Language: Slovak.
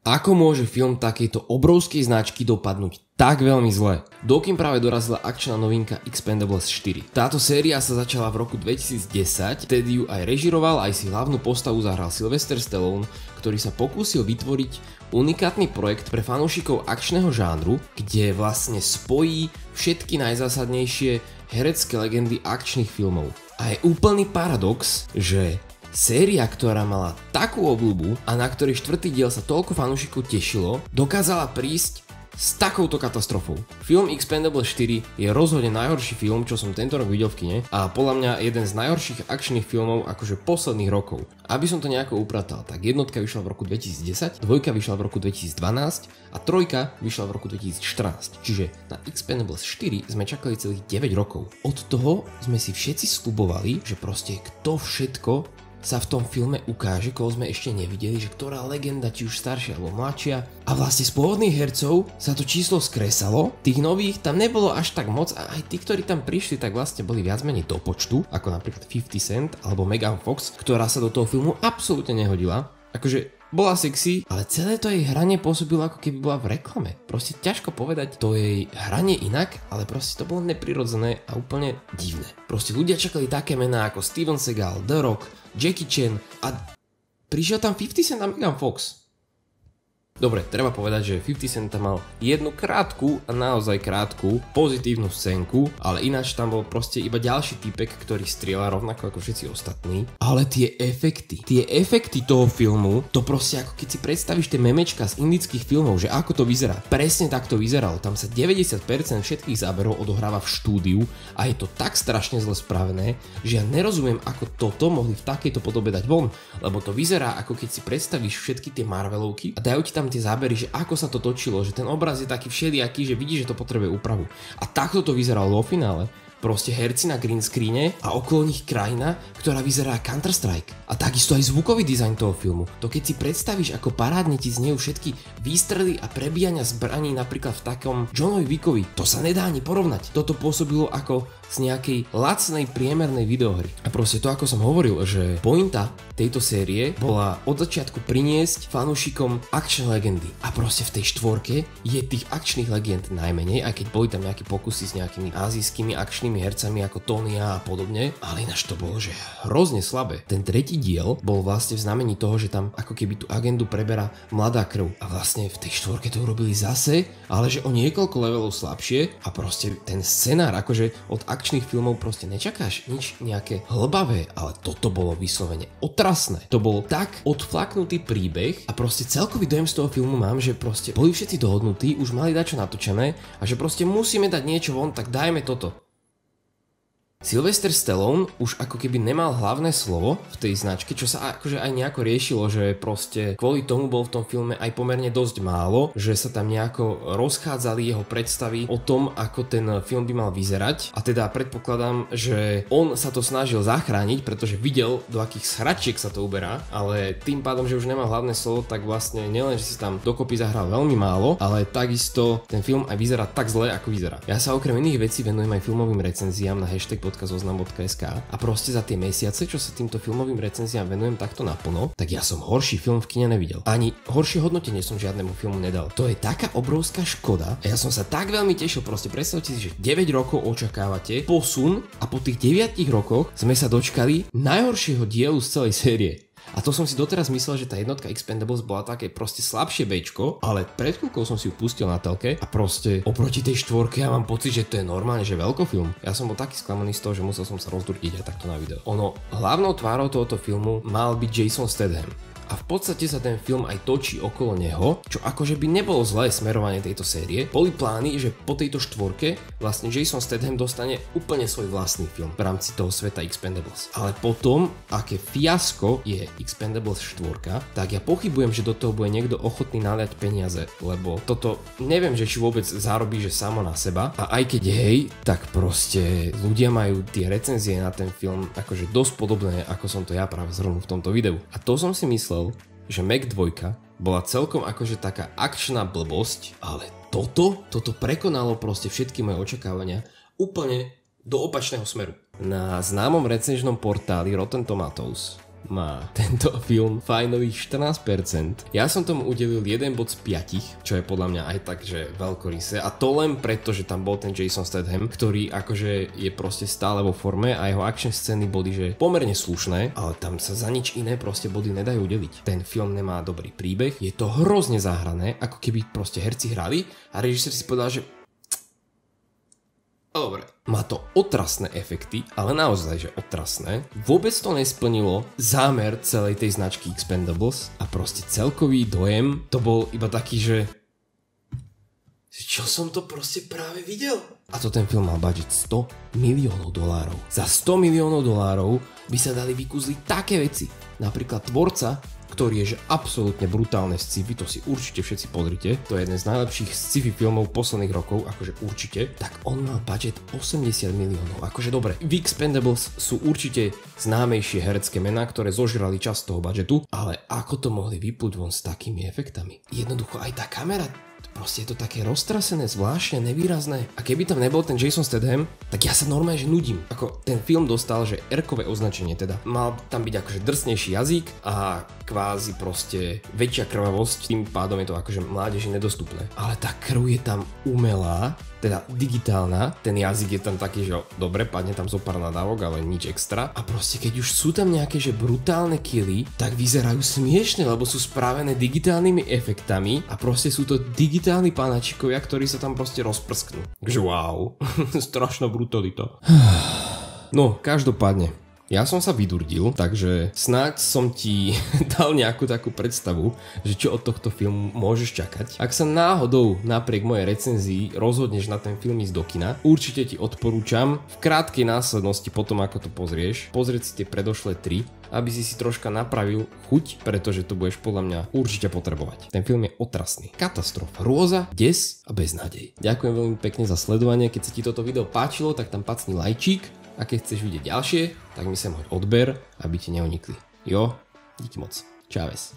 Ako môže film takejto obrovskej značky dopadnúť tak veľmi zle? Do kín práve dorazila akčná novinka Expendables 4. Táto séria sa začala v roku 2010, vtedy ju aj režiroval, aj si hlavnú postavu zahral Sylvester Stallone, ktorý sa pokúsil vytvoriť unikátny projekt pre fanúšikov akčného žánru, kde vlastne spojí všetky najzásadnejšie herecké legendy akčných filmov. A je úplný paradox, že séria, ktorá mala takú obľubu a na ktorej štvrtý diel sa toľko fanúšikov tešilo, dokázala prísť s takouto katastrofou. Film Expendables 4 je rozhodne najhorší film, čo som tento rok videl v kine a podľa mňa jeden z najhorších akčných filmov akože posledných rokov. Aby som to nejako upratal, tak jednotka vyšla v roku 2010, dvojka vyšla v roku 2012 a trojka vyšla v roku 2014. Čiže na Expendables 4 sme čakali celých 9 rokov. Od toho sme si všetci sľubovali, že proste kto všetko sa v tom filme ukáže, koho sme ešte nevideli, že ktorá legenda, či už staršia alebo mladšia. A vlastne z pôvodných hercov sa to číslo skresalo, tých nových tam nebolo až tak moc a aj tí, ktorí tam prišli, tak vlastne boli viac menej do počtu, ako napríklad 50 Cent alebo Megan Fox, ktorá sa do toho filmu absolútne nehodila. Akože bola sexy, ale celé to jej hranie pôsobilo ako keby bola v reklame. Proste ťažko povedať to jej hranie inak, ale proste to bolo neprirodzené a úplne divné. Proste ľudia čakali také mená ako Steven Seagal, The Rock, Jackie Chan a prišiel tam 50 Cent a Megan Fox. Dobre, treba povedať, že 50 Cent tam mal jednu krátku a naozaj krátku pozitívnu scénku, ale ináč tam bol proste iba ďalší typek, ktorý strieľa rovnako ako všetci ostatní. Ale tie efekty toho filmu, to proste ako keď si predstavíš tie memečka z indických filmov, že ako to vyzerá. Presne tak to vyzeralo. Tam sa 90% všetkých záberov odohráva v štúdiu a je to tak strašne zle spravené, že ja nerozumiem, ako toto mohli v takejto podobe dať von, lebo to vyzerá ako keď si predstavíš všetky tie Marvelovky a dajú ti tam tie zábery, že ako sa to točilo, že ten obraz je taký všelijaký, že vidíš, že to potrebuje úpravu. A takto to vyzeralo vo finále. Proste herci na green screene a okolo nich krajina, ktorá vyzerá Counter-Strike. A takisto aj zvukový dizajn toho filmu. To keď si predstavíš, ako parádne ti znejú všetky výstrely a prebíjania zbraní napríklad v takom Johnovi Wickovi, to sa nedá ani porovnať. Toto pôsobilo ako z nejakej lacnej priemernej videohry. A proste to, ako som hovoril, že pointa tejto série bola od začiatku priniesť fanúšikom akčné legendy. A proste v tej štvorke je tých akčných legend najmenej, aj keď boli tam nejaké pokusy s nejakými azijskými akčnými hercami ako Tonya a podobne, ale ináč to bolo, že hrozne slabé. Ten tretí diel bol vlastne v znamení toho, že tam ako keby tú agendu preberá mladá krv. A vlastne v tej štvorke to urobili zase, ale že o niekoľko levelov slabšie a proste ten scenár, akože od akčných filmov proste nečakáš nič nejaké hlbavé, ale toto bolo vyslovene otrasné. To bol tak odflaknutý príbeh a proste celkový dojem z toho filmu mám, že proste boli všetci dohodnutí, už mali dať čo natočené a že proste musíme dať niečo von, tak dajme toto. Sylvester Stallone už ako keby nemal hlavné slovo v tej značke, čo sa akože aj nejako riešilo, že proste kvôli tomu bol v tom filme aj pomerne dosť málo, že sa tam nejako rozchádzali jeho predstavy o tom, ako ten film by mal vyzerať. A teda predpokladám, že on sa to snažil zachrániť, pretože videl, do akých sračiek sa to uberá, ale tým pádom, že už nemá hlavné slovo, tak vlastne nielen, že si tam dokopy zahral veľmi málo, ale takisto ten film aj vyzerá tak zle, ako vyzerá. Ja sa okrem iných vecí venujem aj filmovým recenziám na #zoznam.sk a proste za tie mesiace, čo sa týmto filmovým recenziám venujem takto naplno, tak ja som horší film v kine nevidel. Ani horšie hodnotenie som žiadnemu filmu nedal. To je taká obrovská škoda a ja som sa tak veľmi tešil, proste predstavte si, že 9 rokov očakávate posun a po tých 9 rokoch sme sa dočkali najhoršieho dielu z celej série. A to som si doteraz myslel, že tá jednotka Expendables bola také proste slabšie bečko, ale pred chvíľkou som si ju pustil na telke a proste oproti tej štvorke ja mám pocit, že to je normálne, že veľkofilm. Ja som bol taký sklamaný z toho, že musel som sa rozdurtiť aj takto na video. Hlavnou tvárou tohoto filmu mal byť Jason Statham. A v podstate sa ten film aj točí okolo neho, čo akože by nebolo zlé smerovanie tejto série. Boli plány, že po tejto štvorke vlastne Jason Statham dostane úplne svoj vlastný film v rámci toho sveta Expendables. Ale potom, aké fiasko je Expendables 4, tak ja pochybujem, že do toho bude niekto ochotný naliať peniaze, lebo toto neviem, že či vôbec zarobí, že samo na seba. A aj keď hej, tak proste ľudia majú tie recenzie na ten film akože dosť podobné, ako som to ja práve zhrnul v tomto videu. A to som si myslel, že Meg 2 bola celkom akože taká akčná blbosť, ale toto prekonalo proste všetky moje očakávania úplne do opačného smeru. Na známom recenžnom portáli Rotten Tomatoes má tento film fajnových 14%. Ja som tomu udelil 1 bod z 5, čo je podľa mňa aj tak, že veľkoryse. A to len preto, že tam bol ten Jason Statham, ktorý akože je proste stále vo forme a jeho action scény boli, že pomerne slušné, ale tam sa za nič iné proste body nedajú udeliť. Ten film nemá dobrý príbeh, je to hrozne zahrané, ako keby proste herci hrali a režisér si povedal, že dobre, má to otrasné efekty, ale naozaj, že otrasné. Vôbec to nesplnilo zámer celej tej značky Expendables a proste celkový dojem to bol iba taký, že čo som to proste práve videl? A to ten film mal budget $100 miliónov. Za $100 miliónov by sa dali vykúzliť také veci. Napríklad tvorca, ktorý je že absolútne brutálne sci-fi, to si určite všetci pozrite, to je jeden z najlepších sci-fi filmov posledných rokov, akože určite, tak on mal budget 80 miliónov, akože dobre. V Expendables sú určite známejšie herecké mená, ktoré zožrali časť toho budžetu, ale ako to mohli vyplúť von s takými efektami? Jednoducho aj tá kamera, proste je to také roztrasené, zvláštne, nevýrazné. A keby tam nebol ten Jason Statham, tak ja sa normálne že nudím. Ako ten film dostal, že R-kové označenie teda. Mal tam byť akože drsnejší jazyk a kvázi proste väčšia krvavosť, tým pádom je to akože mládeži nedostupné. Ale tá krv je tam umelá, teda digitálna, ten jazyk je tam taký, že dobre, padne tam zo pár nadávok, ale nič extra. A proste keď už sú tam nejaké že brutálne killy, tak vyzerajú smiešne, lebo sú spravené digitálnymi efektami a proste sú to digitálni panačikovia, ktorí sa tam proste rozprsknú. Takže wow, strašná brutalita. No, každopádne. Ja som sa vydurdil, takže snáď som ti dal nejakú takú predstavu, že čo od tohto filmu môžeš čakať. Ak sa náhodou napriek mojej recenzii rozhodneš na ten film ísť do kina, určite ti odporúčam v krátkej následnosti potom ako to pozrieš, pozrieť si tie predošlé 3, aby si troška napravil chuť, pretože to budeš podľa mňa určite potrebovať. Ten film je otrasný. Katastrofa, hrôza, des a beznádej. Ďakujem veľmi pekne za sledovanie, keď sa ti toto video páčilo, tak tam pacni lajčík. A keď chceš vidieť ďalšie, tak mi sem hoď odber, aby ti neunikli. Jo, díky moc. Čaves.